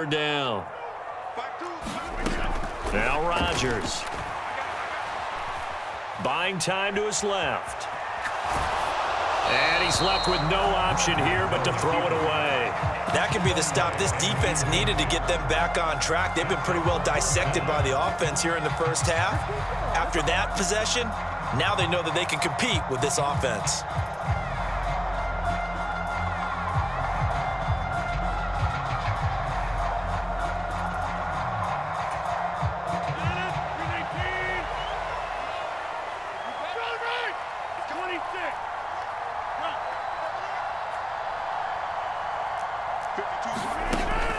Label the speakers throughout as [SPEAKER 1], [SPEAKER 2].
[SPEAKER 1] Down. Now Rodgers. Buying time to his left. And he's left with no option here but to throw it away.
[SPEAKER 2] That could be the stop this defense needed to get them back on track. They've been pretty well dissected by the offense here in the first half. After that possession, now they know that they can compete with this offense.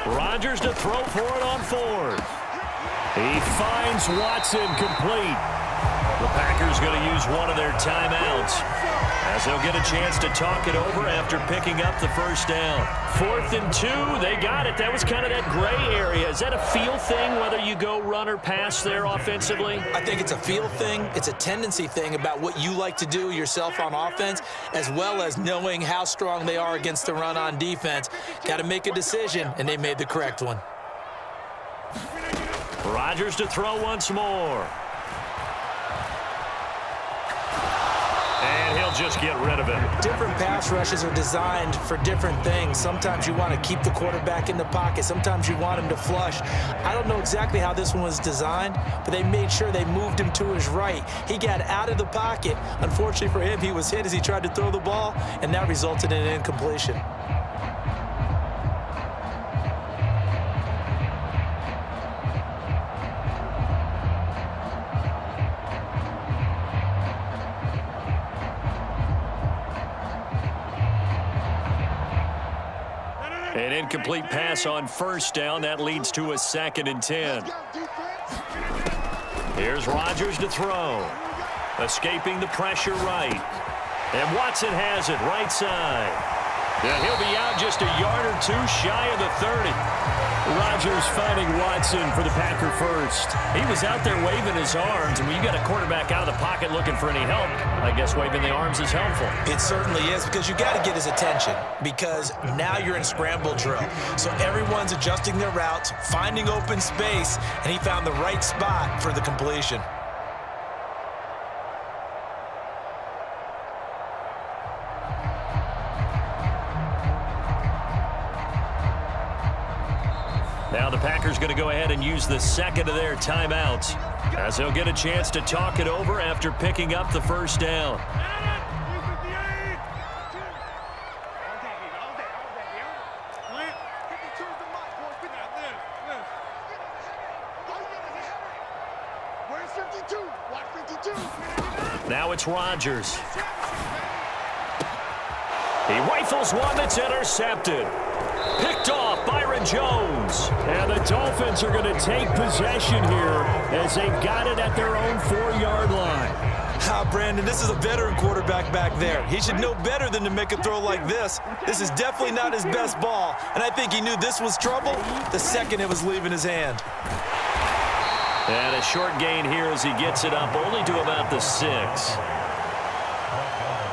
[SPEAKER 1] Rodgers to throw for it on fourth. He finds Watson complete. The Packers going to use one of their timeouts as they'll get a chance to talk it over after picking up the first down. 4th and 2, they got it. That was kind of that gray area. Is that a feel thing, whether you go run or pass there offensively?
[SPEAKER 2] I think it's a feel thing. It's a tendency thing about what you like to do yourself on offense, as well as knowing how strong they are against the run on defense. Got to make a decision, and they made the correct one.
[SPEAKER 1] Rodgers to throw once more. And he'll just get rid of it.
[SPEAKER 2] Different pass rushes are designed for different things. Sometimes you want to keep the quarterback in the pocket. Sometimes you want him to flush. I don't know exactly how this one was designed, but they made sure they moved him to his right. He got out of the pocket. Unfortunately for him, he was hit as he tried to throw the ball, and that resulted in an incompletion.
[SPEAKER 1] An incomplete pass on first down. That leads to a 2nd and 10. Here's Rodgers to throw. Escaping the pressure right. And Watson has it right side. Yeah, he'll be out just a yard or two shy of the 30. Rodgers finding Watson for the Packer first. He was out there waving his arms, and when you got a quarterback out of the pocket looking for any help, I guess waving the arms is helpful.
[SPEAKER 2] It certainly is, because you got to get his attention, because now you're in scramble drill. So everyone's adjusting their routes, finding open space, and he found the right spot for the completion.
[SPEAKER 1] Now the Packers going to go ahead and use the 2nd of their timeouts as they'll get a chance to talk it over after picking up the first down. Now it's Rodgers. He rifles one that's intercepted. Picked off Byron Jones. And the Dolphins are going to take possession here as they've got it at their own 4-yard line.
[SPEAKER 2] Brandon, this is a veteran quarterback back there. He should know better than to make a throw like this. This is definitely not his best ball, and I think he knew this was trouble the second it was leaving his hand.
[SPEAKER 1] And a short gain here as he gets it up only to about the 6.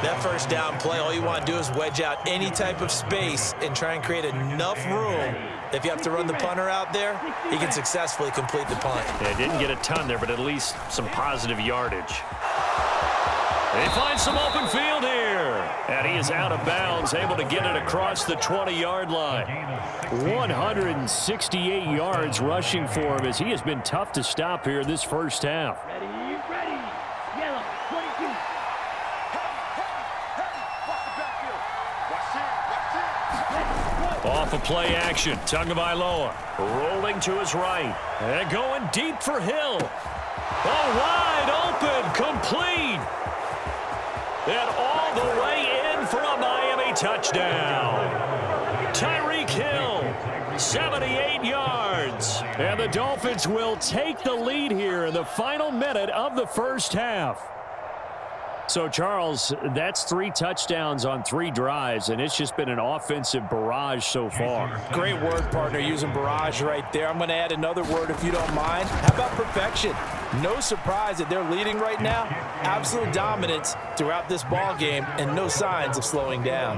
[SPEAKER 2] That first down play, all you want to do is wedge out any type of space and try and create enough room. If you have to run the punter out there, he can successfully complete the punt.
[SPEAKER 1] Yeah, didn't get a ton there, but at least some positive yardage. They find some open field here. And he is out of bounds, able to get it across the 20-yard line. 168 yards rushing for him as he has been tough to stop here this first half.
[SPEAKER 3] Ready, yellow, 22.
[SPEAKER 1] Off of play action, Tagovailoa rolling to his right. And going deep for Hill. Oh, wide open, complete. And all the way in for a Miami touchdown. Tyreek Hill, 78 yards. And the Dolphins will take the lead here in the final minute of the first half. So, Charles, that's 3 touchdowns on 3 drives, and it's just been an offensive barrage so far.
[SPEAKER 2] Great word, partner, using barrage right there. I'm going to add another word if you don't mind. How about perfection? No surprise that they're leading right now. Absolute dominance throughout this ball game and no signs of slowing down.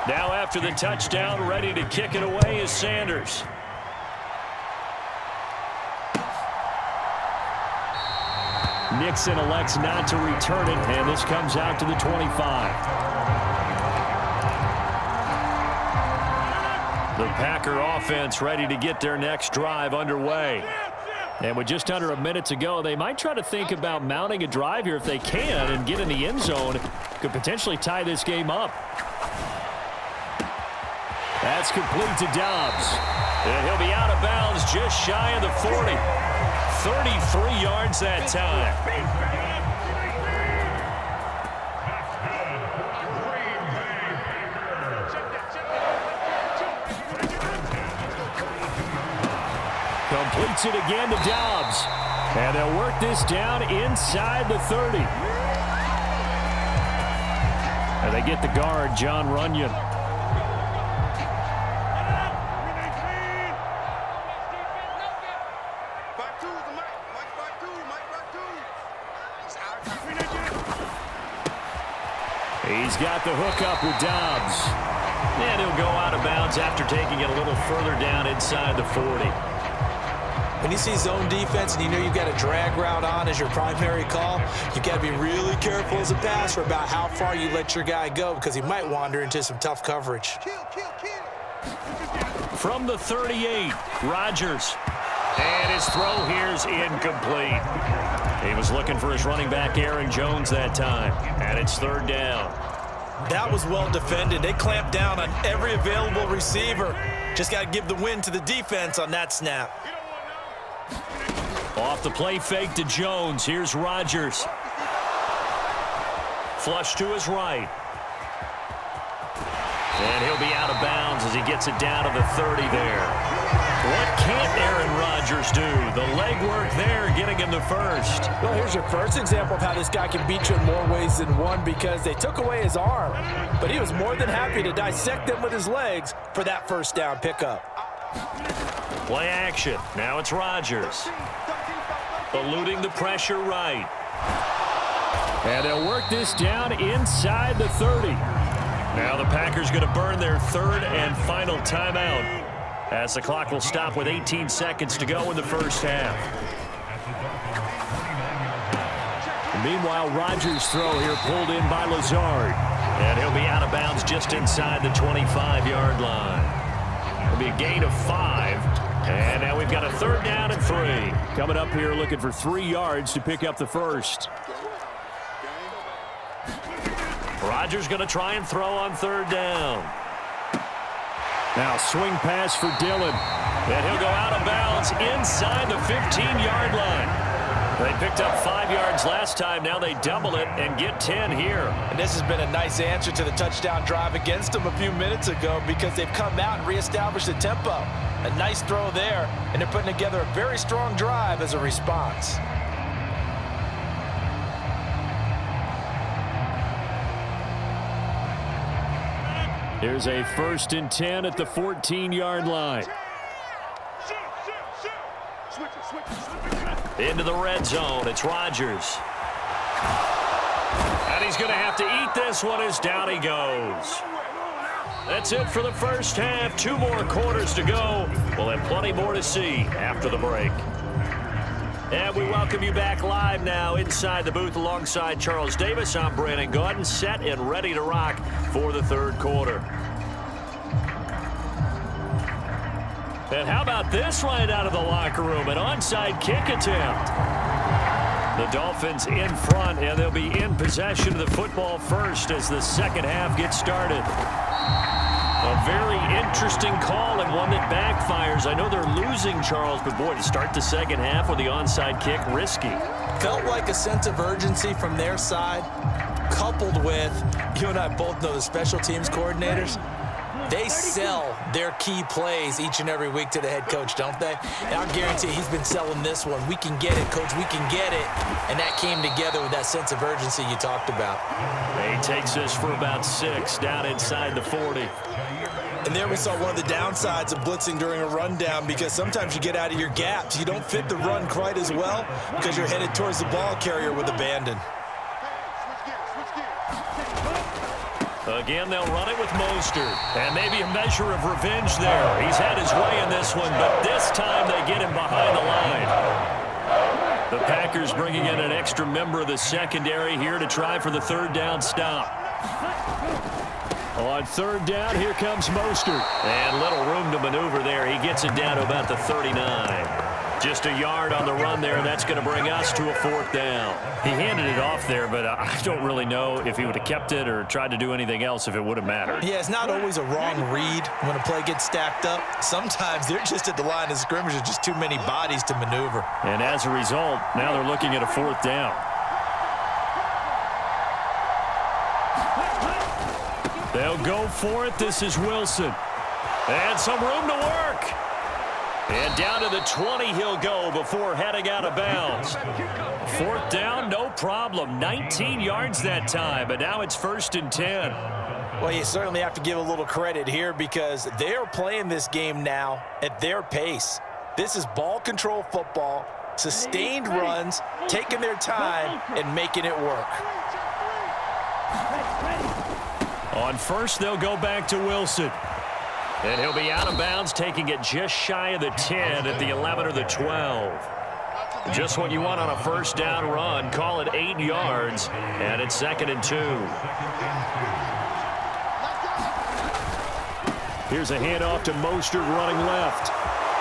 [SPEAKER 1] Now after the touchdown, ready to kick it away is Sanders. Nixon elects not to return it, and this comes out to the 25. The Packer offense ready to get their next drive underway. And with just under a minute to go, they might try to think about mounting a drive here if they can and get in the end zone. Could potentially tie this game up. That's complete to Dobbs. And he'll be out of bounds just shy of the 40. 33 yards that time. Completes it again to Dobbs. And they'll work this down inside the 30. And they get the guard, John Runyon. He's got the hookup with Dobbs. And he'll go out of bounds after taking it a little further down inside the 40.
[SPEAKER 2] When you see zone defense and you know you've got a drag route on as your primary call, you've got to be really careful as a passer about how far you let your guy go because he might wander into some tough coverage.
[SPEAKER 1] From the 38, Rodgers. And his throw here is incomplete. He was looking for his running back, Aaron Jones, that time. And it's third down.
[SPEAKER 2] That was well defended. They clamped down on every available receiver. Just got to give the win to the defense on that snap.
[SPEAKER 1] Off the play fake to Jones. Here's Rodgers. Flush to his right. And he'll be out of bounds as he gets it down to the 30 there. What can't Aaron Rodgers do? The legwork there getting him the first.
[SPEAKER 2] Well, here's your first example of how this guy can beat you in more ways than one because they took away his arm. But he was more than happy to dissect them with his legs for that first down pickup.
[SPEAKER 1] Play action. Now it's Rodgers. Eluding the pressure right. And they'll work this down inside the 30. Now the Packers going to burn their third and final timeout as the clock will stop with 18 seconds to go in the first half. Meanwhile, Rodgers' throw here pulled in by Lazard. And he'll be out of bounds just inside the 25-yard line. It'll be a gain of 5. And now we've got a third down and 3. Coming up here looking for 3 yards to pick up the first. Rodgers going to try and throw on third down. Now swing pass for Dillon. And he'll go out of bounds inside the 15-yard line. They picked up 5 yards last time. Now they double it and get 10 here.
[SPEAKER 2] And this has been a nice answer to the touchdown drive against them a few minutes ago because they've come out and reestablished the tempo. A nice throw there, and they're putting together a very strong drive as a response.
[SPEAKER 1] Here's a 1st and 10 at the 14-yard line. Into the red zone. It's Rodgers. And he's going to have to eat this one as down he goes. That's it for the first half. 2 more quarters to go. We'll have plenty more to see after the break. And we welcome you back live now inside the booth alongside Charles Davis. I'm Brandon Gaudin, set and ready to rock for the third quarter. And how about this right out of the locker room? An onside kick attempt. The Dolphins in front, and they'll be in possession of the football first as the second half gets started. A very interesting call and one that backfires. I know they're losing, Charles, but boy, to start the second half with the onside kick, risky.
[SPEAKER 2] Felt like a sense of urgency from their side, coupled with, you and I both know the special teams coordinators, they sell their key plays each and every week to the head coach, don't they? And I'll guarantee he's been selling this one. We can get it, coach, we can get it. And that came together with that sense of urgency you talked about.
[SPEAKER 1] He takes this for about 6 down inside the 40.
[SPEAKER 2] And there we saw one of the downsides of blitzing during a rundown because sometimes you get out of your gaps. You don't fit the run quite as well because you're headed towards the ball carrier with abandon.
[SPEAKER 1] Again, they'll run it with Mostert. And maybe a measure of revenge there. He's had his way in this one, but this time they get him behind the line. The Packers bringing in an extra member of the secondary here to try for the third down stop. On third down, here comes Mostert. And little room to maneuver there. He gets it down to about the 39. Just a yard on the run there. That's going to bring us to a fourth down. He handed it off there, but I don't really know if he would have kept it or tried to do anything else if it would have mattered.
[SPEAKER 2] Yeah, it's not always a wrong read when a play gets stacked up. Sometimes they're just at the line of scrimmage. There's just too many bodies to maneuver.
[SPEAKER 1] And as a result, now they're looking at a fourth down. They'll go for it. This is Wilson. And some room to work. And down to the 20 he'll go before heading out of bounds. Fourth down, no problem. 19 yards that time, but now it's 1st and 10.
[SPEAKER 2] Well, you certainly have to give a little credit here because they're playing this game now at their pace. This is ball control football, sustained runs, taking their time, and making it work.
[SPEAKER 1] On first, they'll go back to Wilson. And he'll be out of bounds, taking it just shy of the 10 at the 11 or the 12. Just what you want on a first down run. Call it 8 yards, and it's 2nd and 2. Here's a handoff to Mostert running left.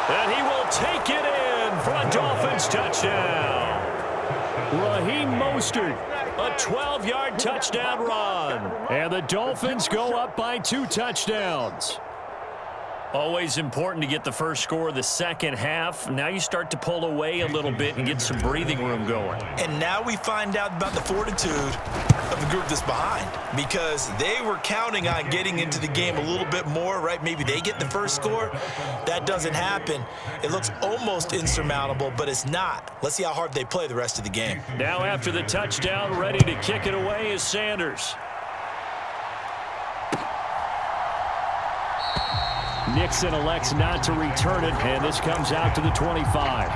[SPEAKER 1] And he will take it in for a Dolphins touchdown. Raheem Mostert, a 12-yard touchdown run. And the Dolphins go up by 2 touchdowns. Always important to get the first score of the second half. Now you start to pull away a little bit and get some breathing room going.
[SPEAKER 2] And now we find out about the fortitude of the group that's behind because they were counting on getting into the game a little bit more, right? Maybe they get the first score. That doesn't happen. It looks almost insurmountable, but it's not. Let's see how hard they play the rest of the game.
[SPEAKER 1] Now after the touchdown, ready to kick it away is Sanders. Nixon elects not to return it, and this comes out to the 25.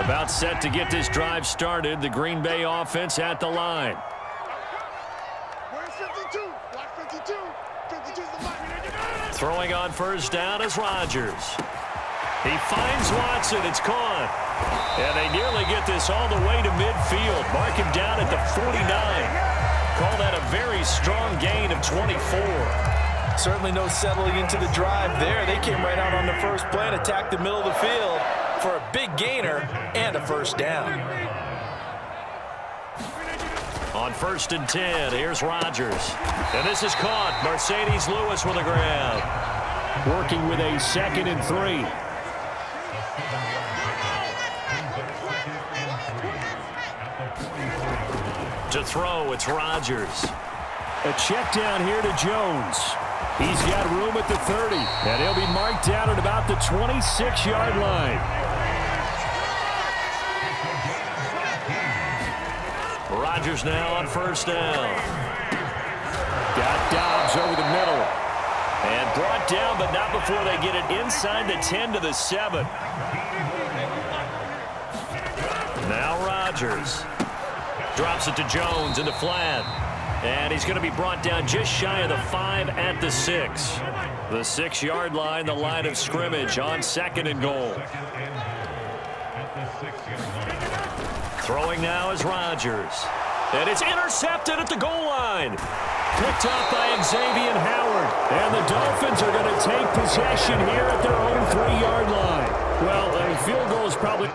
[SPEAKER 1] About set to get this drive started. The Green Bay offense at the line.
[SPEAKER 4] Where's 52? Block 52. 52's the block.
[SPEAKER 1] Throwing on first down is Rodgers. He finds Watson. It's caught. And they nearly get this all the way to midfield. Mark him down at the 49. Call that a very strong gain of 24.
[SPEAKER 2] Certainly no settling into the drive there. They came right out on the first play and attacked the middle of the field for a big gainer and a first down.
[SPEAKER 1] On 1st and 10, here's Rodgers. And this is caught. Mercedes Lewis with a grab. Working with a 2nd and 3. To throw, it's Rodgers. A check down here to Jones. He's got room at the 30, and he'll be marked down at about the 26-yard line. Rodgers now on first down. Got Dobbs over the middle. And brought down, but not before they get it inside the 10 to the 7. Now Rodgers. Drops it to Jones in the flat. And he's going to be brought down just shy of the 5 at the 6. The 6-yard line, the line of scrimmage on 2nd and goal. Throwing now is Rodgers. And it's intercepted at the goal line. Picked up by Xavier Howard. And the Dolphins are going to take possession here at their own 3-yard line. Well, a field goal is probably...